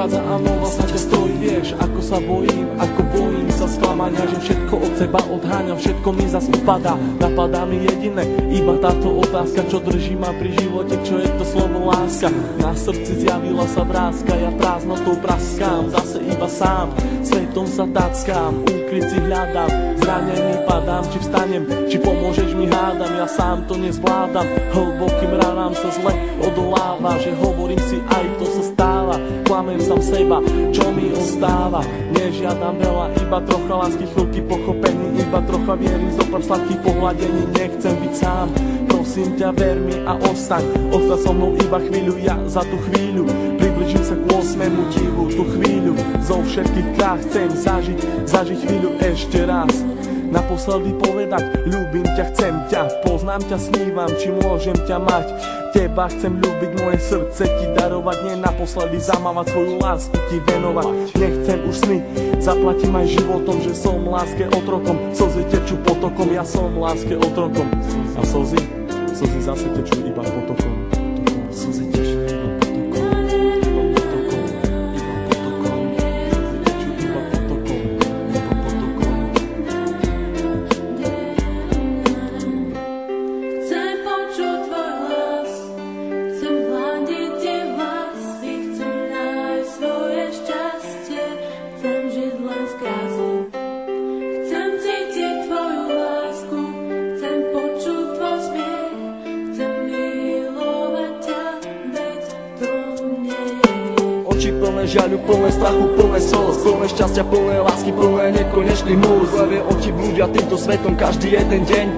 prichádza a nová sa ťa stojí. Vieš, ako sa bojím sa sklamania, že všetko od seba odháňam, všetko mi zas upadá. Napadá mi jediné, iba táto otázka, čo drží ma pri živote, čo je to slovo láska. Na srdci zjavila sa vrázka, ja prázdnotou praskám, zase iba sám, svetom sa tackám, úkryt si hľadám, zranený padám, či vstanem, či pomôžeš mi hádam, ja sám to nezvládam, hlbokým ranám sa zle odoláva, že hovorím si aj to sa stáva, klamem sám seba, čo mi ostáva, nežiadam veľa, iba trocha lásky, chvíľky pochopení, iba trocha viery, zopár sladkých pohľadení, nechcem byť sám, prosím ťa, ver mi a ostaň so mnou iba chvíľu, ja za tú chvíľu približím sa k 8. divu, tú chvíľu zo všetkých krát chcem zažiť chvíľu ešte raz. Naposledy povedať, ľúbim ťa, chcem ťa, poznám ťa, snívam, či môžem ťa mať. Teba chcem ľúbiť, moje srdce ti darovať, nie naposledy zamávať, svoju lásku ti venovať. Nechcem už sny, zaplatím aj životom, že som láske otrokom, slzy tečú potokom, ja som láske otrokom. A slzy zase tečú iba potokom. Slzy tečú iba potokom. Chcem počuť tvoj hlas, chcem hľadiť tie vlasy, chcem nájsť svoje šťastie, chcem žiť len z krásy. Chcem cítiť tvoju lásku, chcem počuť tvoj smiech, chcem milovať ťa, veď to nie je. Oči plné žiaľu, plné strachu, plné slz, plné šťastia, plné lásky, plné nekonečných múz. Levé oči blúdia týmto svetom každý jeden deň.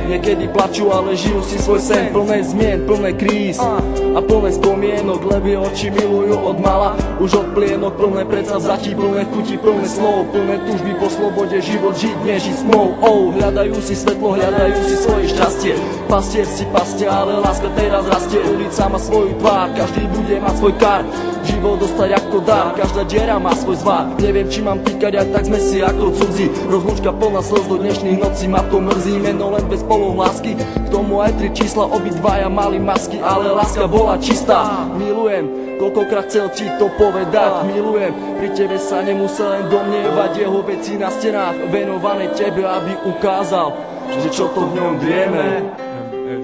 Niekedy plačú, ale žijú si svoj sen, plné zmien, plné kríz a plné spomienok. Levé oči milujú od mala, už od plienok, plné predsavzatí, plné chutí, plné slov, plné túžby po slobode, život žiť, nežiť smou. Hľadajú si svetlo, hľadajú si svoje šťastie. Pastier si pastia, ale láska teraz rastie. Ulica má svoju tvár, každý bude mať svoj kár. Život dostať ako dar, každá diera má svoj zvar. Neviem, či mám týkať, aj tak sme si ako cudzí. Rozlúčka plná slz do dnešných nocí, ma to mrzí. Meno len bez lásky, k tomu aj 3 čísla, obidvaja mali masky, ale láska bola čistá. Milujem, koľkokrát chcel ti to povedať, milujem, pri tebe sa nemusel len domnievať, jeho veci na stenách venované tebe, aby ukázal, že čo to v ňom vieme.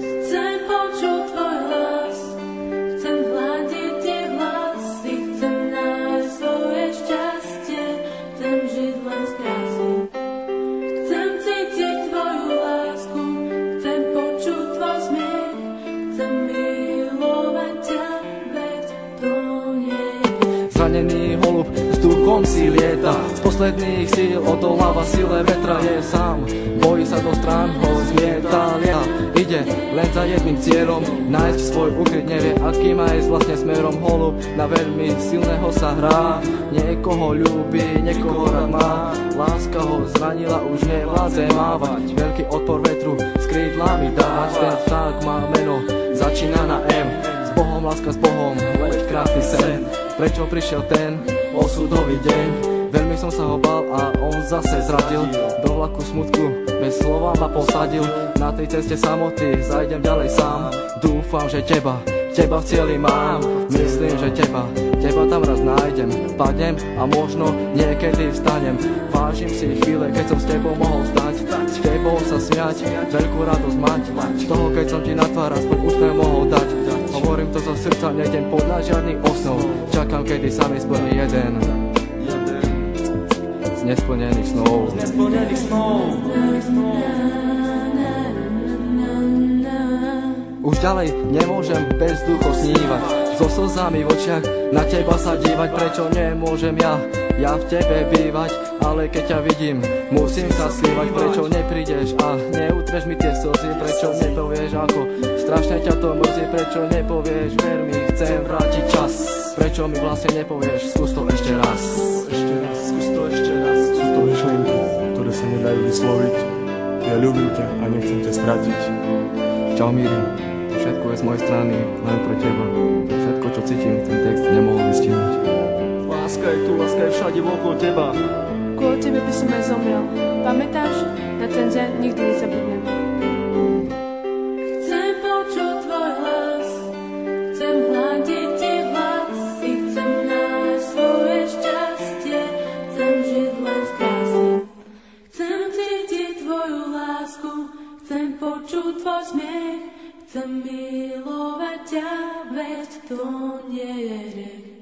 Chcem počuť tvoj hlas, chcem hľadiť tie vlasy, chcem nájsť svoje šťastie, chcem žiť len z krásy. Chcem cítiť tvoju lásku, chcem počuť tvoj smiech, chcem milovať ťa, veď to nie je. Zranený holub vzduchom si lieta, z posledných síl odoláva sile vetra, je sám, bojí sa do strán, ho zmieta, lieta. Ide len za jedným cieľom, nájsť svoj ukryt, nevie aký má ísť vlastne smerom. Holub na veľmi silného sa hrá, niekoho ľúbi, niekoho rád má. Láska ho zranila, už nevládze mávať, veľký odpor vetru s krídlami dávať. Ten vták má meno, začína na M, s Bohom, láska s Bohom, leď krásny sen. Prečo prišiel ten osudový deň? Veľmi som sa ho bál a on zase zradil. Do vlaku smutku bez slova ma posadil. Na tej ceste samoty zajdem ďalej sám. Dúfam, že teba v cieli mám. Myslím, že teba tam raz nájdem. Padnem a možno niekedy vstanem. Vážim si chvíle, keď som s tebou mohol stať, s tebou sa smiať, veľkú radosť mať. Z toho, keď som ti na tvár aspoň úsmev mohol dať. Hovorím to zo srdca, nejdem podľa žiadnych osnov. Čakám, kedy sa mi splní jeden z nesplnených snov. Už ďalej nemôžem bez ducho snívať, so slzami v očiach na teba sa dívať. Prečo nemôžem ja v tebe bývať, ale keď ťa vidím, musím sa slívať. Prečo neprídeš a neutreš mi tie slzy, prečo nepovieš, ako strašne ťa to mrzí. Prečo nepovieš, ver mi, chcem vrátiť čas. Prečo mi vlastne nepovieš, skús to ešte raz. Skús to ešte raz. Sú to myšlienky, ktoré sa nedajú vysloviť. Ja ľúbim ťa a nechcem ťa stratiť. Čau Míri, všetko je z mojej strany, len pre teba. Všetko, čo cítim, ten text nemohol vystihnúť. Láska je tu, láska je všade okolo teba. Kvôli tebe by som aj zomrel. Pamätáš? Na ten deň nikdy nezabudnem. Chcem počuť tvoj hlas, chcem hľadiť tie vlasy, chcem nájsť svoj počuť tvoj smiech, chcem milovať ťa, veď to nie je hriech.